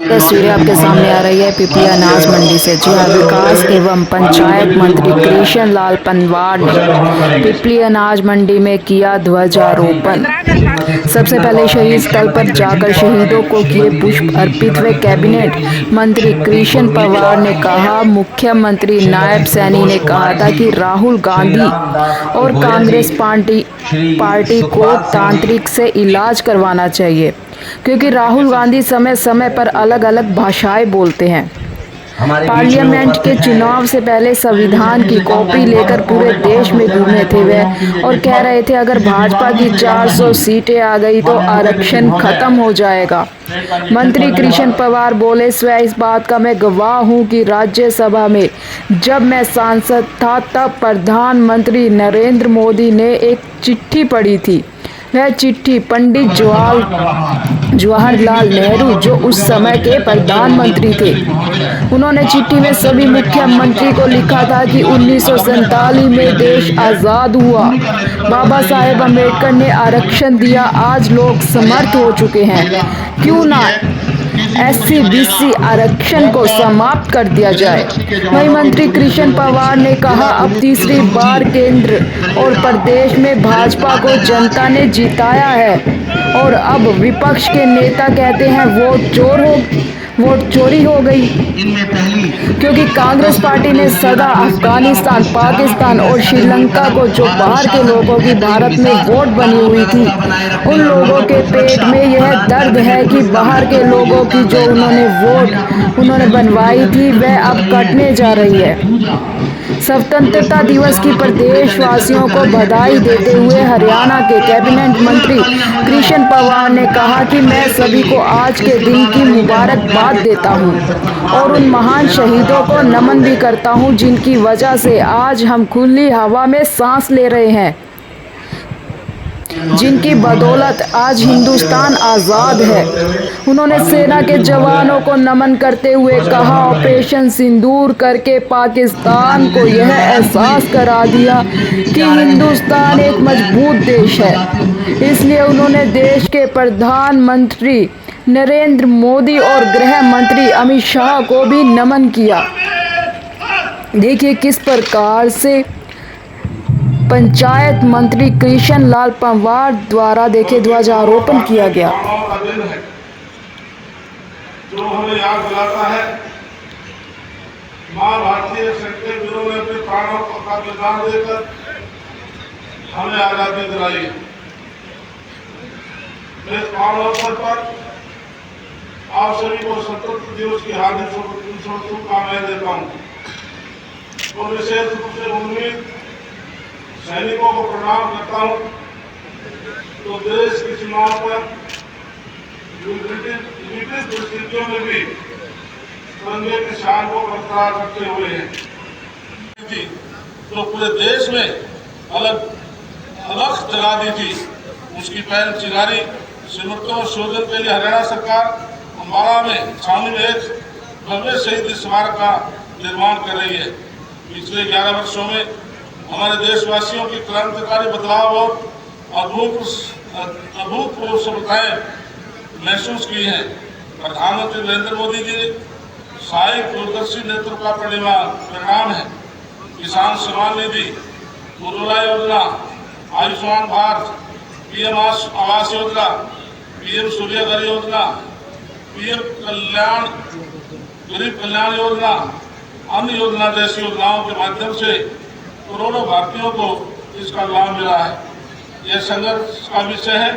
तस्वीरें आपके सामने आ रही है पिपली अनाज मंडी से। जी हाँ, विकास एवं पंचायत मंत्री कृष्ण लाल पंवार ने पिपली अनाज मंडी में किया ध्वजारोपण। सबसे पहले शहीद स्थल पर जाकर शहीदों को किए पुष्प अर्पित हुए। कैबिनेट मंत्री कृष्ण पंवार ने कहा, मुख्यमंत्री नायब सैनी ने कहा था कि राहुल गांधी और कांग्रेस पार्टी को तांत्रिक से इलाज करवाना चाहिए, क्योंकि राहुल गांधी समय समय पर अलग अलग भाषाएं बोलते हैं। पार्लियामेंट के चुनाव से पहले संविधान की कॉपी लेकर पूरे देश में घूमे थे वह, और कह रहे थे अगर भाजपा की 400 सीटें आ गई तो आरक्षण खत्म हो जाएगा। मंत्री कृष्ण पंवार बोले, स्वयं इस बात का मैं गवाह हूं कि राज्यसभा में जब मैं सांसद था तब प्रधानमंत्री नरेंद्र मोदी ने एक चिट्ठी पढ़ी थी। वह चिट्ठी पंडित जवाहरलाल नेहरू, जो उस समय के प्रधानमंत्री थे, उन्होंने चिट्ठी में सभी मुख्यमंत्री को लिखा था कि 1947 में देश आजाद हुआ, बाबा साहेब अम्बेडकर ने आरक्षण दिया, आज लोग समर्थ हो चुके हैं, क्यों ना SC/BC आरक्षण को समाप्त कर दिया जाए। वहीं मंत्री कृष्ण पंवार ने कहा, अब तीसरी बार केंद्र और प्रदेश में भाजपा को जनता ने जिताया है और अब विपक्ष के नेता कहते हैं वोट चोरी हो गई, क्योंकि कांग्रेस पार्टी ने सदा अफगानिस्तान, पाकिस्तान और श्रीलंका को, जो बाहर के लोगों की भारत में वोट बनी हुई थी, उन लोगों के पेट में यह दर्द है कि बाहर के लोगों की जो उन्होंने बनवाई थी वह अब कटने जा रही है। स्वतंत्रता दिवस की प्रदेशवासियों को बधाई देते हुए हरियाणा के कैबिनेट मंत्री कृष्ण पंवार ने कहा कि मैं सभी को आज के दिन की मुबारकबाद देता हूं और उन महान शहीदों को नमन भी करता हूं जिनकी वजह से आज हम खुली हवा में सांस ले रहे हैं, जिनकी बदौलत आज हिंदुस्तान आज़ाद है। उन्होंने सेना के जवानों को नमन करते हुए कहा, ऑपरेशन सिंदूर करके पाकिस्तान को यह एहसास करा दिया कि हिंदुस्तान एक मजबूत देश है। इसलिए उन्होंने देश के प्रधानमंत्री नरेंद्र मोदी और गृह मंत्री अमित शाह को भी नमन किया। देखिए किस प्रकार से पंचायत मंत्री कृष्ण लाल पंवार द्वारा ध्वजारोपण किया गया। जो हमें याद दिलाता है मां भारतीय सच्चे वीरों ने अपने प्राणों का बलिदान देकर हमें आजादी दिलाई। इस पावन अवसर पर आप सभी को स्वतंत्रता दिवस की हार्दिक शुभकामनाएं देता हूँ और विशेष रूप से उम्मीद सैनिकों को प्रणाम करता हूं। तो देश की सीमाओं पर ब्रिटिश परिस्थितियों में भी तिरंगे की शान को बरकरार रखते हुए हैं। तो पूरे देश में अलग जगा दी थी, उसकी पहल चिंगारी स्मृतियों शोधन के लिए हरियाणा सरकार अम्बाला में छावनी में एक भव्य शहीद स्मारक का निर्माण कर रही है। पिछले 11 वर्षों में हमारे देशवासियों की क्रांतिकारी बदलाव और अभूतपूर्व सफलताएं महसूस की हैं। प्रधानमंत्री नरेंद्र मोदी जी साई दूरदर्शी नेतृत्व का परिणाम है। किसान सम्मान निधि, उज्ज्वला योजना, आयुष्मान भारत, PM आवास योजना, PM सूर्य घर योजना, PM गरीब कल्याण योजना, अन्य योजना जैसी योजनाओं के माध्यम से करोड़ों भारतीयों को इसका लाभ मिला है। यह संघर्ष का विषय है।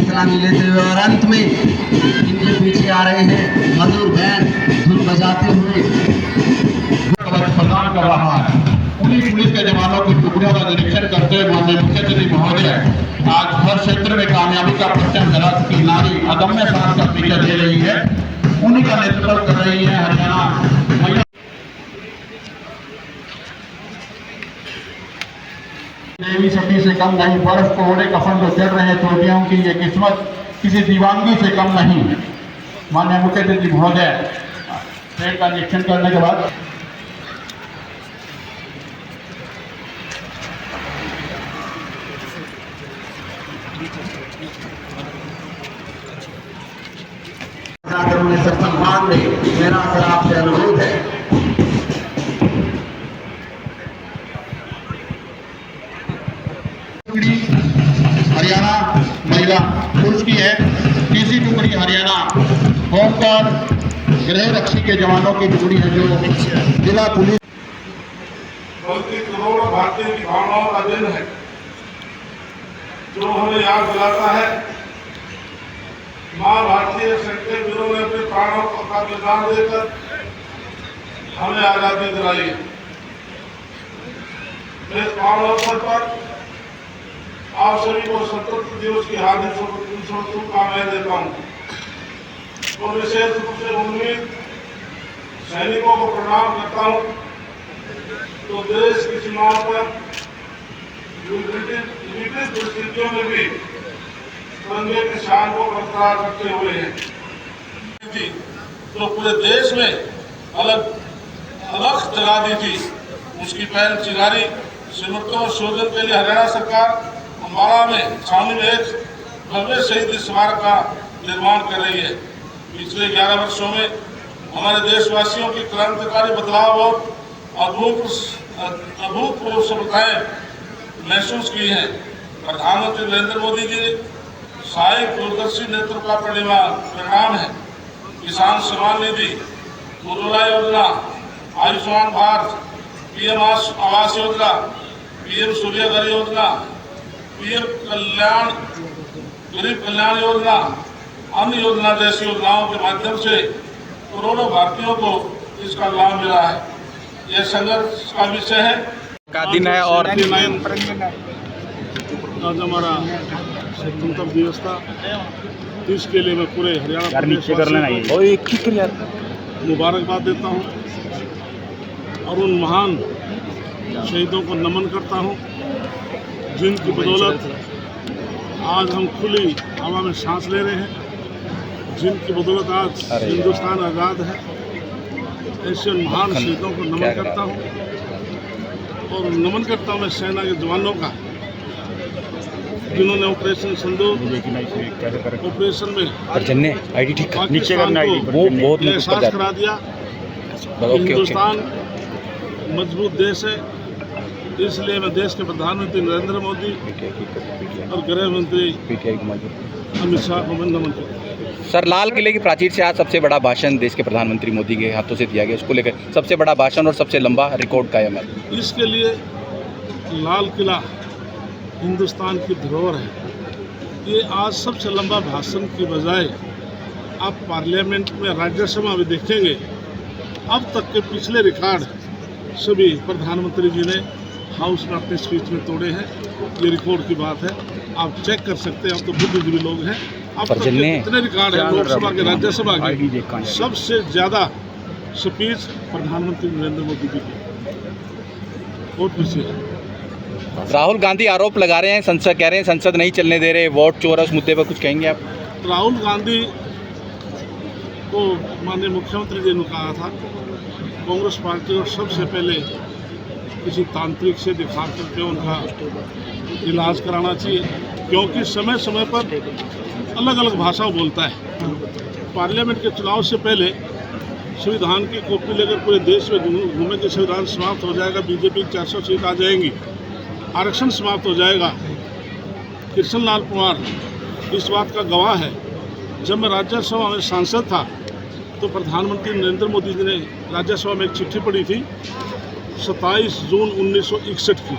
सलामी लेते हुए और अंत में इनके पीछे आ रहे हैं मधुर बैंड धुन बजाते हुए प्रदान कर रहा है। पुलिस के जवानों की टुकड़ियों का निरीक्षण करते हुए माननीय मुख्य सचिव महोदय आज हर क्षेत्र में कामयाबी का परचम लहरा चुकी नारी अदम्य साहस का परिचय दे रही है। उन्हीं का नेतृत्व कर रही है हरियाणा। देवी सती से कम नहीं, बर्फ कोहरे कफन को जड़ रहे तोतियों की ये किस्मत किसी दीवानगी से कम नहीं। माननीय मुख्य सचिव महोदय ट्रेन का निरीक्षण करने के बाद उन्हें सब सम्मान दे, मेरा सर आपसे अनुरोध है। टुकड़ी हरियाणा महिला पुरुष की है, तीसरी टुकड़ी हरियाणा होमगार्ड गृह रक्षी के जवानों की टुकड़ी है जो जिला पुलिस बल्कि करोड़ों भारतीयों की भावनाओं का दिन है, जो हमें याद दिलाता है माँ भारतीय सैकड़े वीरों ने अपने प्राणों का बलिदान देकर हमें आजादी दिलाई है। इस पावन अवसर पर आप सभी को स्वतंत्रता दिवस की हार्दिक शुभकामनाएं देता हूँ और विशेष रूप से उम्मीद सैनिकों को प्रणाम करता हूँ। तो देश की सीमाओं पर विपरीत परिस्थितियों में भी तिरंगे की शान को बरकरार रखते हुए हैं। तो पूरे देश में अलग जगा दी थी, उसकी पहल चिंगारी स्मृतियों शोधन के लिए हरियाणा सरकार अम्बाला में छावनी में एक भव्य शहीद स्मारक का निर्माण कर रही है। पिछले 11 वर्षों में हमारे देशवासियों की क्रांतिकारी बदलाव और अभूतपूर्व सफलताएं महसूस की हैं। प्रधानमंत्री नरेंद्र मोदी जी सहायक दूरदर्शी नेतृत्व का परिणाम है। किसान सम्मान निधि, उज्ज्वला योजना, आयुष्मान भारत, पीएम आवास योजना, पीएम सूर्य घर योजना, पीएम गरीब कल्याण योजना, अन्य योजना जैसी योजनाओं के माध्यम से करोड़ों भारतीयों को इसका लाभ मिला है। यह संघर्ष का विषय है का दिन है और आज हमारा स्वतंत्रता दिवस था। इसके लिए मैं पूरे हरियाणा मुबारकबाद देता हूँ और उन महान शहीदों को नमन करता हूँ जिनकी बदौलत आज हम खुली हवा में सांस ले रहे हैं, जिनकी बदौलत आज हिंदुस्तान आज़ाद है। ऐसे महान शहीदों को नमन करता हूँ और नमन करता हूँ मैं सेना के जवानों का, जिन्होंने ऑपरेशन सिंदूर ऑपरेशन में पाकिस्तान को एहसास करा दिया हिंदुस्तान मजबूत देश है। इसलिए मैं देश के प्रधानमंत्री नरेंद्र मोदी और गृह मंत्री अमित शाह को नमन करता हूं। सर, लाल किले की प्राचीर से आज सबसे बड़ा भाषण देश के प्रधानमंत्री मोदी के हाथों से दिया गया, उसको लेकर सबसे बड़ा भाषण और सबसे लंबा रिकॉर्ड कायम है। इसके लिए लाल किला हिंदुस्तान की धरोहर है। ये आज सबसे लंबा भाषण की बजाय आप पार्लियामेंट में राज्यसभा में देखेंगे, अब तक के पिछले रिकॉर्ड सभी प्रधानमंत्री जी ने हाउस में अपने स्पीच में तोड़े हैं। ये रिकॉर्ड की बात है, आप चेक कर सकते हैं। आप तो बुद्धिजीवी लोग हैं। अब तक के कितने रिकॉर्ड हैं लोकसभा के, राज्यसभा के, सबसे ज़्यादा स्पीच प्रधानमंत्री नरेंद्र मोदी जी की बहुत पीछे है। राहुल गांधी आरोप लगा रहे हैं, संसद कह रहे हैं संसद नहीं चलने दे रहे, वोट चोर है, उस मुद्दे पर कुछ कहेंगे आप? राहुल गांधी को माननीय मुख्यमंत्री जी ने कहा था कांग्रेस पार्टी को सबसे पहले किसी तांत्रिक से दिखा करके उनका इलाज कराना चाहिए, क्योंकि समय समय पर अलग अलग भाषा बोलता है। पार्लियामेंट के चुनाव से पहले संविधान की कॉपी लेकर पूरे देश में घूमेंगे, संविधान समाप्त हो जाएगा, बीजेपी की 400 सीट आ जाएंगी, आरक्षण समाप्त हो जाएगा। कृष्ण लाल कुमार इस बात का गवाह है। जब मैं राज्यसभा में सांसद था तो प्रधानमंत्री नरेंद्र मोदी जी ने राज्यसभा में एक चिट्ठी पढ़ी थी 27 जून 1961 की।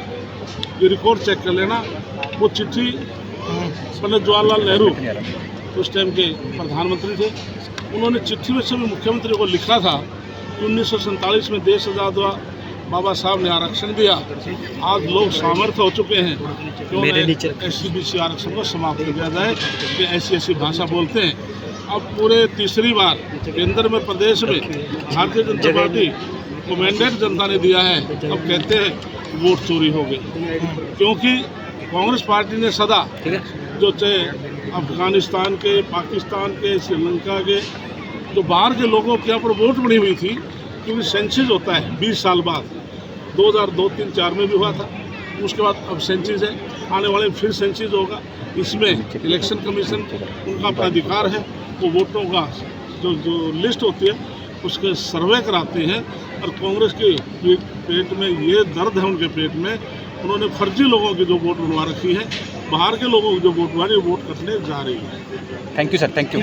ये रिकॉर्ड चेक कर लेना। वो चिट्ठी पंडित जवाहरलाल नेहरू उस टाइम के प्रधानमंत्री थे, उन्होंने चिट्ठी में सभी मुख्यमंत्रियों को लिखा था कि 1947 में देश आज़ाद हुआ, बाबा साहब ने आरक्षण दिया, आज लोग सामर्थ्य हो चुके हैं, क्यों SC/BC आरक्षण को समाप्त किया जाए। कि ऐसी ऐसी भाषा बोलते हैं। अब पूरे तीसरी बार केंद्र में प्रदेश में भारतीय जनता पार्टी को मैंडेट जनता ने दिया है। अब कहते हैं वोट चोरी हो गई, क्योंकि कांग्रेस पार्टी ने सदा जो चाहे अफगानिस्तान के, पाकिस्तान के, श्रीलंका के जो बाहर के लोगों के यहाँ पर वोट बनी हुई थी, क्योंकि सेंसिस होता है 20 साल बाद, 2002, 3, 4 में भी हुआ था, उसके बाद अब सेंसिस है, आने वाले फिर सेंसिस होगा। इसमें इलेक्शन कमीशन उनका अपना अधिकार है, वो वोटों का जो लिस्ट होती है उसके सर्वे कराते हैं। और कांग्रेस के पेट में ये दर्द है, उनके पेट में, उन्होंने फर्जी लोगों की जो वोट बनवा रखी है, बाहर के लोगों की जो वोट बनवा रही है, वोट कटने जा रही है। Thank you sir, thank you.